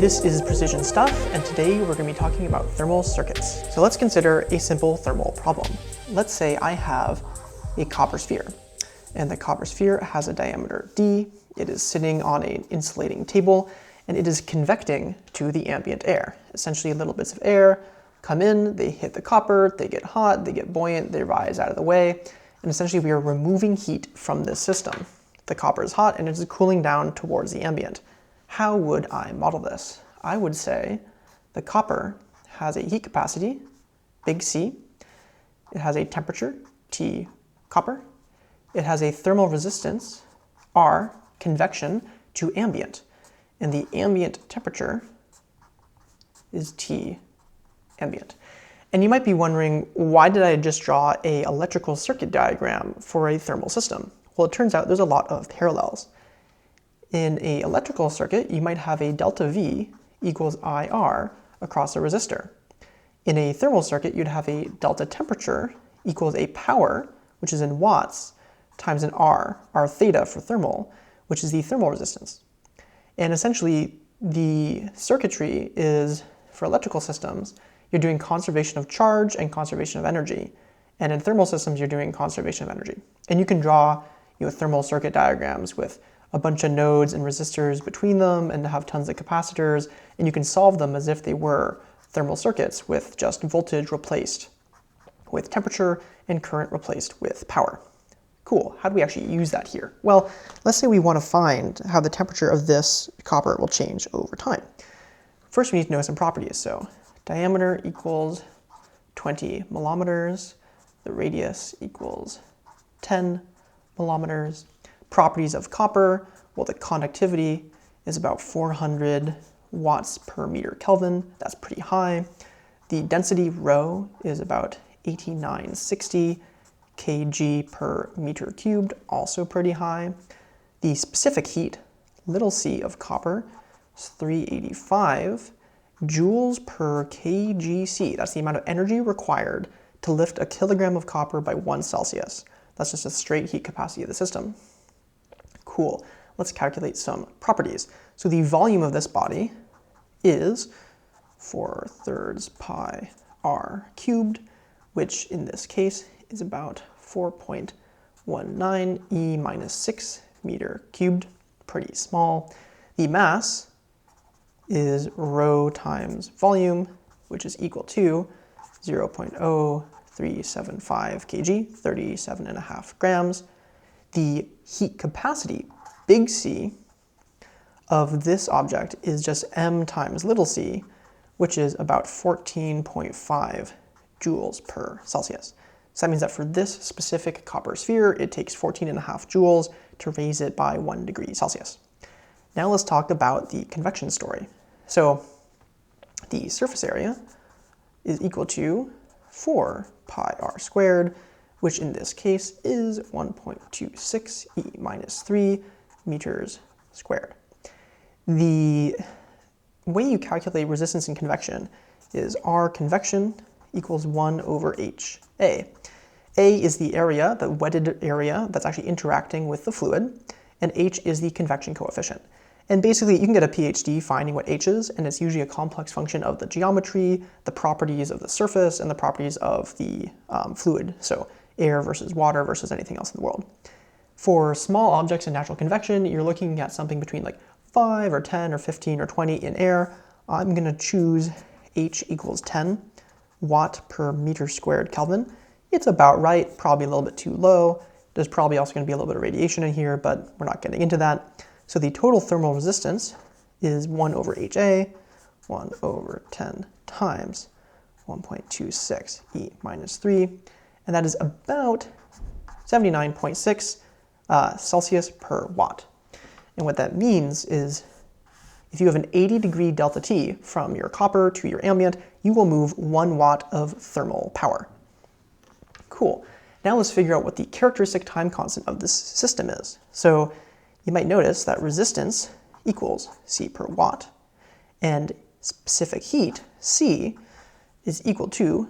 This is Precision Stuff, and today we're going to be talking about thermal circuits. So let's consider a simple thermal problem. Let's say I have a copper sphere, and the copper sphere has a diameter d. It is sitting on an insulating table, and it is convecting to the ambient air. Essentially, little bits of air come in, they hit the copper, they get hot, they get buoyant, they rise out of the way, and essentially we are removing heat from this system. The copper is hot and it is cooling down towards the ambient. How would I model this? I would say the copper has a heat capacity, big C. It has a temperature, T copper. It has a thermal resistance, R, convection to ambient. And the ambient temperature is T ambient. And you might be wondering, why did I just draw an electrical circuit diagram for a thermal system? Well, it turns out there's a lot of parallels. In an electrical circuit, you might have a delta V equals IR across a resistor. In a thermal circuit, you'd have a delta temperature equals a power, which is in watts, times an R theta for thermal, which is the thermal resistance. And essentially, the circuitry is, for electrical systems, you're doing conservation of charge and conservation of energy. And in thermal systems, you're doing conservation of energy. And you can draw thermal circuit diagrams with a bunch of nodes and resistors between them and have tons of capacitors, and you can solve them as if they were thermal circuits with just voltage replaced with temperature and current replaced with power. Cool, how do we actually use that here? Well, let's say we want to find how the temperature of this copper will change over time. First, we need to know some properties. So diameter equals 20 millimeters, the radius equals 10 millimeters. Properties of copper, well, the conductivity is about 400 watts per meter Kelvin. That's pretty high. The density, rho, is about 8960 kg per meter cubed, also pretty high. The specific heat, little c of copper, is 385 joules per kgc. That's the amount of energy required to lift a kilogram of copper by 1 Celsius. That's just a straight heat capacity of the system. Cool. Let's calculate some properties. So the volume of this body is 4/3 pi r cubed, which in this case is about 4.19 e minus 6 meter cubed, pretty small. The mass is rho times volume, which is equal to 0.0375 kg, 37.5 grams. The heat capacity, big C, of this object is just m times little c, which is about 14.5 joules per Celsius. So that means that for this specific copper sphere, it takes 14.5 joules to raise it by 1 degree Celsius. Now let's talk about the convection story. So the surface area is equal to 4 pi r squared, which in this case is 1.26 e minus 3 meters squared. The way you calculate resistance in convection is R convection equals 1 over H A. A is the area, the wetted area that's actually interacting with the fluid, and H is the convection coefficient. And basically, you can get a PhD finding what H is, and it's usually a complex function of the geometry, the properties of the surface, and the properties of the fluid. So air versus water versus anything else in the world. For small objects in natural convection, you're looking at something between like 5 or 10 or 15 or 20 in air. I'm going to choose H equals 10 watt per meter squared Kelvin. It's about right, probably a little bit too low. There's probably also going to be a little bit of radiation in here, but we're not getting into that. So the total thermal resistance is 1 over HA, 1 over 10 times 1.26 e minus 3, and that is about 79.6 Celsius per watt. And what that means is if you have an 80-degree delta T from your copper to your ambient, you will move 1 watt of thermal power. Cool. Now let's figure out what the characteristic time constant of this system is. So you might notice that resistance equals C per watt, and specific heat, C, is equal to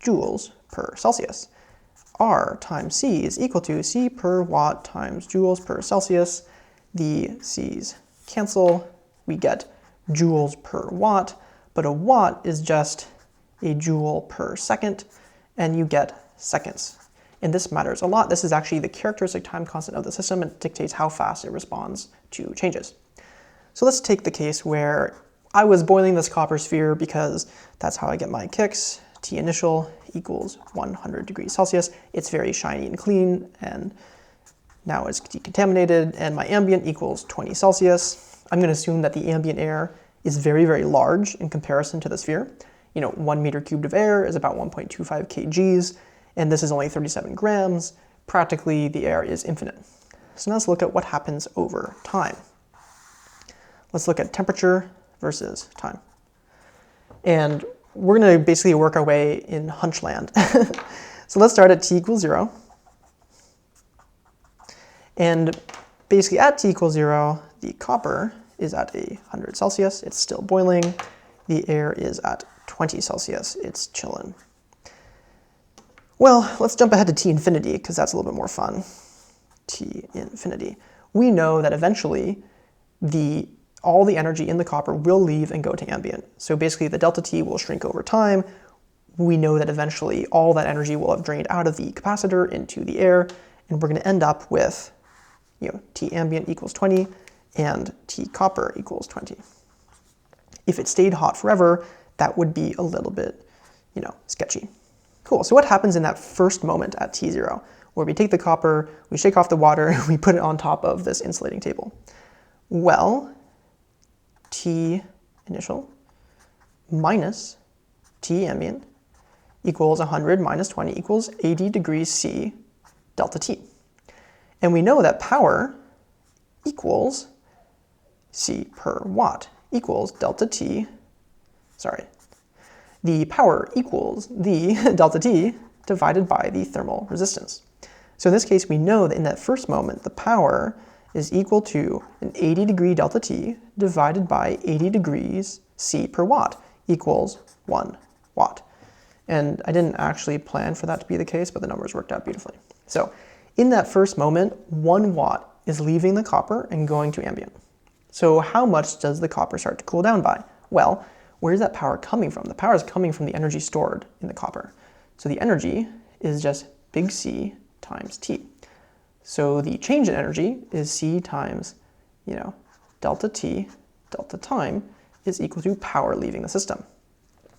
joules per Celsius. R times C is equal to C per watt times joules per Celsius. The C's cancel. We get joules per watt, but a watt is just a joule per second, and you get seconds. And this matters a lot. This is actually the characteristic time constant of the system, and it dictates how fast it responds to changes. So let's take the case where I was boiling this copper sphere because that's how I get my kicks. T initial equals 100 degrees Celsius. It's very shiny and clean, and now it's decontaminated, and my ambient equals 20 Celsius. I'm going to assume that the ambient air is very, very large in comparison to the sphere. 1 meter cubed of air is about 1.25 kgs, and this is only 37 grams. Practically, the air is infinite. So now let's look at what happens over time. Let's look at temperature versus time. And we're going to basically work our way in hunchland. So let's start at t equals 0. And basically at t equals 0, the copper is at 100 Celsius. It's still boiling. The air is at 20 Celsius. It's chilling. Well, let's jump ahead to T infinity, because that's a little bit more fun. T infinity. We know that eventually all the energy in the copper will leave and go to ambient. So basically the delta T will shrink over time. We know that eventually all that energy will have drained out of the capacitor into the air, and we're going to end up with T ambient equals 20 and T copper equals 20. If it stayed hot forever, that would be a little bit, sketchy. Cool, so what happens in that first moment at T0, where we take the copper, we shake off the water, and we put it on top of this insulating table? Well, T initial minus T ambient equals 100 minus 20 equals 80 degrees C delta T. And we know that power equals C per watt equals delta T, the power equals the delta T divided by the thermal resistance. So in this case, we know that in that first moment, the power is equal to an 80 degree delta T divided by 80 degrees C per watt equals 1 watt. And I didn't actually plan for that to be the case, but the numbers worked out beautifully. So in that first moment, 1 watt is leaving the copper and going to ambient. So how much does the copper start to cool down by? Well, where's that power coming from? The power is coming from the energy stored in the copper. So the energy is just big C times T. So the change in energy is C times, delta T, delta time, is equal to power leaving the system.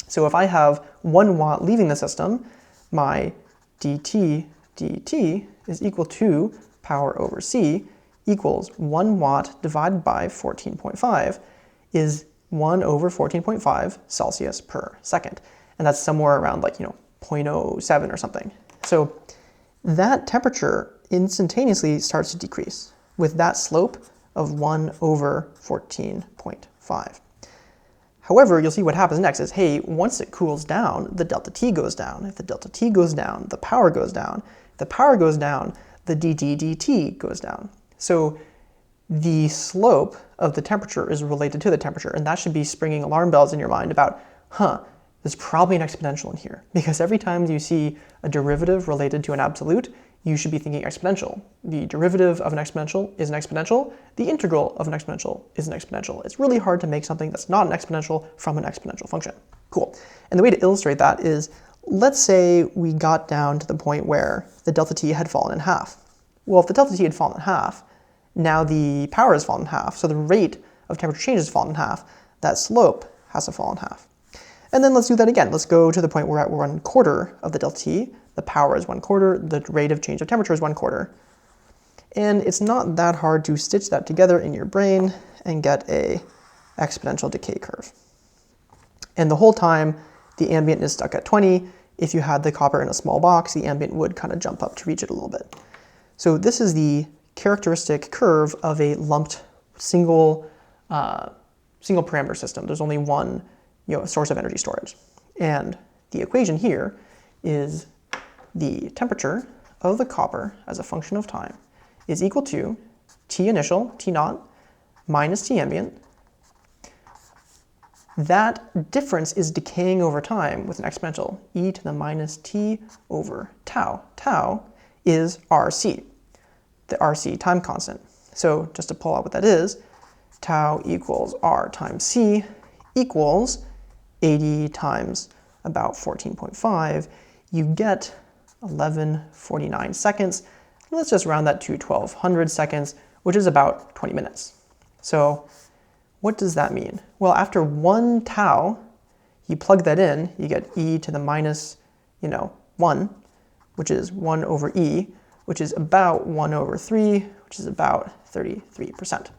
So if I have 1 watt leaving the system, my dt is equal to power over C equals 1 watt divided by 14.5 is 1 over 14.5 Celsius per second. And that's somewhere around 0.07 or something. So that temperature instantaneously starts to decrease with that slope of 1 over 14.5. However, you'll see what happens next is, hey, once it cools down, the delta T goes down. If the delta T goes down, the power goes down. If the power goes down, the dt goes down. So the slope of the temperature is related to the temperature, and that should be springing alarm bells in your mind about, there's probably an exponential in here. Because every time you see a derivative related to an absolute, you should be thinking exponential. The derivative of an exponential is an exponential. The integral of an exponential is an exponential. It's really hard to make something that's not an exponential from an exponential function. Cool. And the way to illustrate that is, let's say we got down to the point where the delta T had fallen in half. Well, if the delta T had fallen in half, now the power has fallen in half, so the rate of temperature change has fallen in half. That slope has to fall in half. And then let's do that again. Let's go to the point where we're at 1/4 of the delta T. The power is 1/4, the rate of change of temperature is 1/4. And it's not that hard to stitch that together in your brain and get a exponential decay curve. And the whole time, the ambient is stuck at 20. If you had the copper in a small box, the ambient would kind of jump up to reach it a little bit. So this is the characteristic curve of a lumped single parameter system. There's only one source of energy storage. And the equation here is the temperature of the copper as a function of time is equal to T initial, T naught, minus T ambient. That difference is decaying over time with an exponential, e to the minus t over tau. Tau is RC, the RC time constant. So just to pull out what that is, tau equals R times C equals 80 times about 14.5, you get 1149 seconds. Let's just round that to 1200 seconds, which is about 20 minutes. So what does that mean? Well, after 1 tau, you plug that in, you get e to the minus, 1, which is 1 over e, which is about 1 over 3, which is about 33%.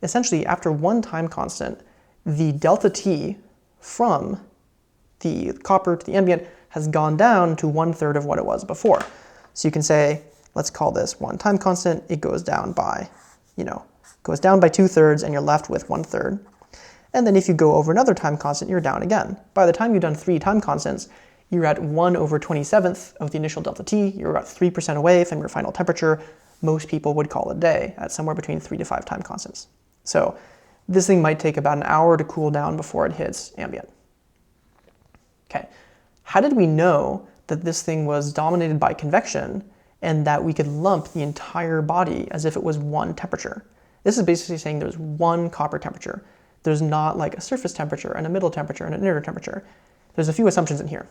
Essentially, after 1 time constant, the delta t from the copper to the ambient has gone down to 1/3 of what it was before. So you can say, let's call this 1 time constant. It goes down by, goes down by 2/3, and you're left with 1/3. And then if you go over another time constant, you're down again. By the time you've done 3 time constants, you're at 1 over 27th of the initial delta t. You're about 3% away from your final temperature. Most people would call it a day at somewhere between 3 to 5 time constants. So this thing might take about an hour to cool down before it hits ambient. Okay, how did we know that this thing was dominated by convection and that we could lump the entire body as if it was one temperature? This is basically saying there's one copper temperature. There's not like a surface temperature and a middle temperature and an inner temperature. There's a few assumptions in here.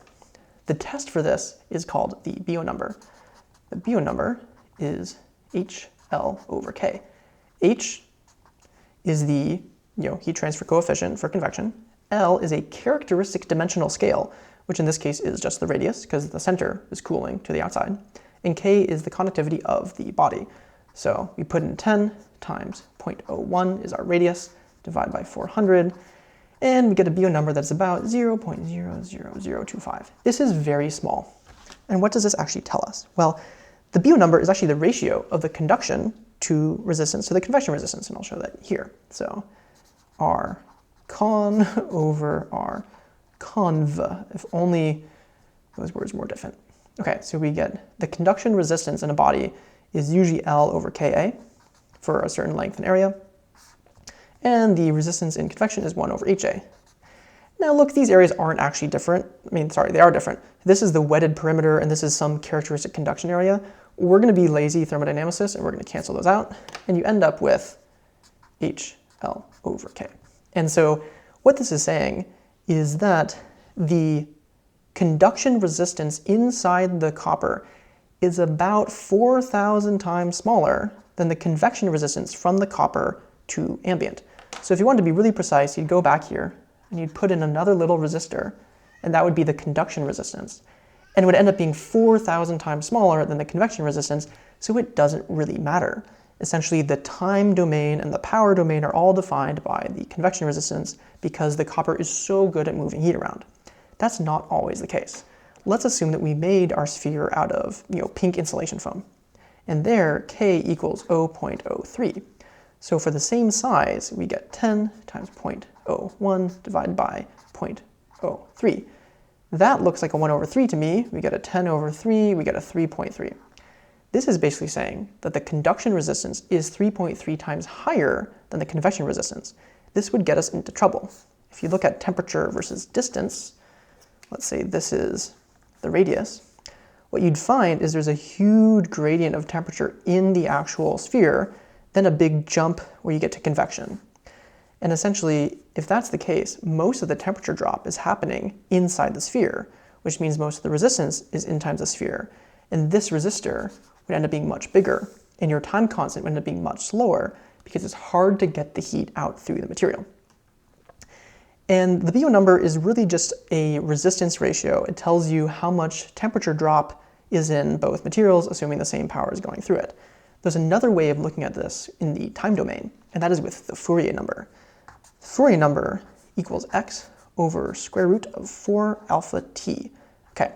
The test for this is called the Biot number. The Biot number is HL over K. H is the heat transfer coefficient for convection. L is a characteristic dimensional scale, which in this case is just the radius because the center is cooling to the outside. And K is the conductivity of the body. So we put in 10 times 0.01 is our radius, divide by 400, and we get a Biot number that's about 0.00025. This is very small. And what does this actually tell us? Well, the Biot number is actually the ratio of the conduction to resistance to the convection resistance, and I'll show that here. So R con over R conv, if only those words were different. Okay, so we get the conduction resistance in a body is usually L over Ka for a certain length and area, and the resistance in convection is 1 over HA. Now look, these areas aren't actually different. They are different. This is the wetted perimeter, and this is some characteristic conduction area. We're going to be lazy thermodynamicists, and we're going to cancel those out, and you end up with HL over K. And so what this is saying is that the conduction resistance inside the copper is about 4,000 times smaller than the convection resistance from the copper to ambient. So if you wanted to be really precise, you'd go back here and you'd put in another little resistor, and that would be the conduction resistance. And it would end up being 4,000 times smaller than the convection resistance, so it doesn't really matter. Essentially, the time domain and the power domain are all defined by the convection resistance because the copper is so good at moving heat around. That's not always the case. Let's assume that we made our sphere out of pink insulation foam. And there, K equals 0.03. So for the same size, we get 10 times 0.01 divided by 0.03. That looks like a 1 over 3 to me. We get a 10 over 3, we get a 3.3. This is basically saying that the conduction resistance is 3.3 times higher than the convection resistance. This would get us into trouble. If you look at temperature versus distance, let's say this is the radius, what you'd find is there's a huge gradient of temperature in the actual sphere, then a big jump where you get to convection. And essentially, if that's the case, most of the temperature drop is happening inside the sphere, which means most of the resistance is in times the sphere. And this resistor would end up being much bigger, and your time constant would end up being much slower because it's hard to get the heat out through the material. And the Biot number is really just a resistance ratio. It tells you how much temperature drop is in both materials, assuming the same power is going through it. There's another way of looking at this in the time domain, and that is with the Fourier number. The Fourier number equals x over square root of 4 alpha t. Okay,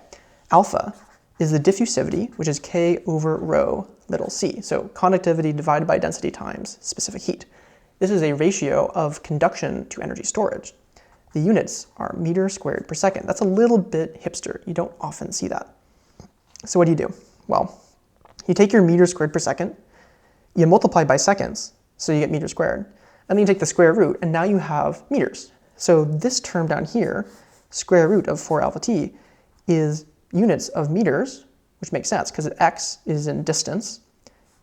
alpha is the diffusivity, which is K over rho little c. So conductivity divided by density times specific heat. This is a ratio of conduction to energy storage. The units are meters squared per second. That's a little bit hipster. You don't often see that. So what do? Well, you take your meters squared per second, you multiply by seconds, so you get meters squared, and then you take the square root, and now you have meters. So this term down here, square root of 4 alpha t, is units of meters, which makes sense because x is in distance.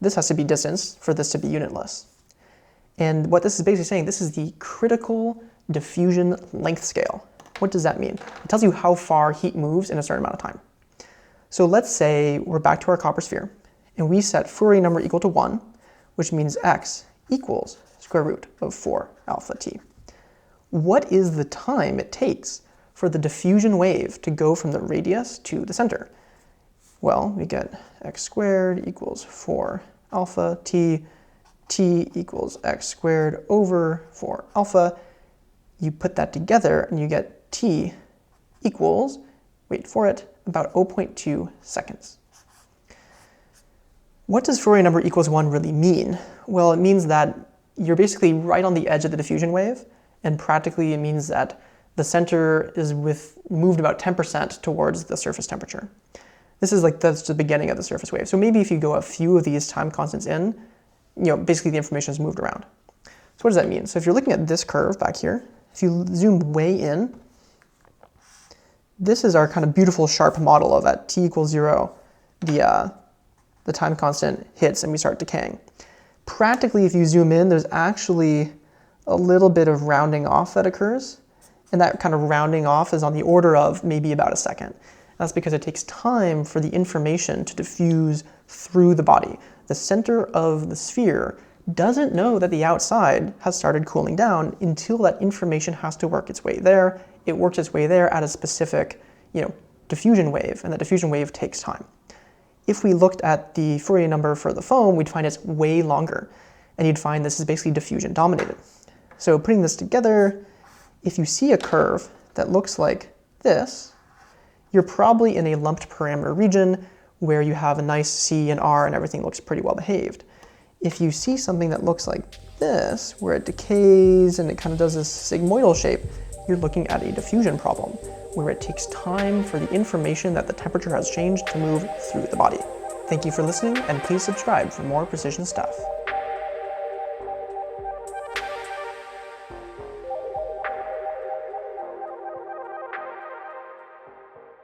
This has to be distance for this to be unitless. And what this is basically saying, this is the critical diffusion length scale. What does that mean? It tells you how far heat moves in a certain amount of time. So let's say we're back to our copper sphere, and we set Fourier number equal to 1, which means x equals square root of 4 alpha t. What is the time it takes for the diffusion wave to go from the radius to the center? Well, we get x squared equals 4 alpha t, t equals x squared over 4 alpha. You put that together and you get t equals, wait for it, about 0.2 seconds. What does Fourier number equals 1 really mean? Well, it means that you're basically right on the edge of the diffusion wave, and practically it means that the center is moved about 10% towards the surface temperature. This is like the beginning of the surface wave. So maybe if you go a few of these time constants in, basically the information is moved around. So what does that mean? So if you're looking at this curve back here, if you zoom way in, this is our kind of beautiful sharp model of at t equals 0, the time constant hits and we start decaying. Practically, if you zoom in, there's actually a little bit of rounding off that occurs. And that kind of rounding off is on the order of maybe about a second. That's because it takes time for the information to diffuse through the body. The center of the sphere doesn't know that the outside has started cooling down until that information has to work its way there. It works its way there at a specific, diffusion wave, and that diffusion wave takes time. If we looked at the Fourier number for the foam, we'd find it's way longer, and you'd find this is basically diffusion dominated. So putting this together, if you see a curve that looks like this, you're probably in a lumped parameter region where you have a nice C and R and everything looks pretty well behaved. If you see something that looks like this, where it decays and it kind of does this sigmoidal shape, you're looking at a diffusion problem, where it takes time for the information that the temperature has changed to move through the body. Thank you for listening, and please subscribe for more precision stuff.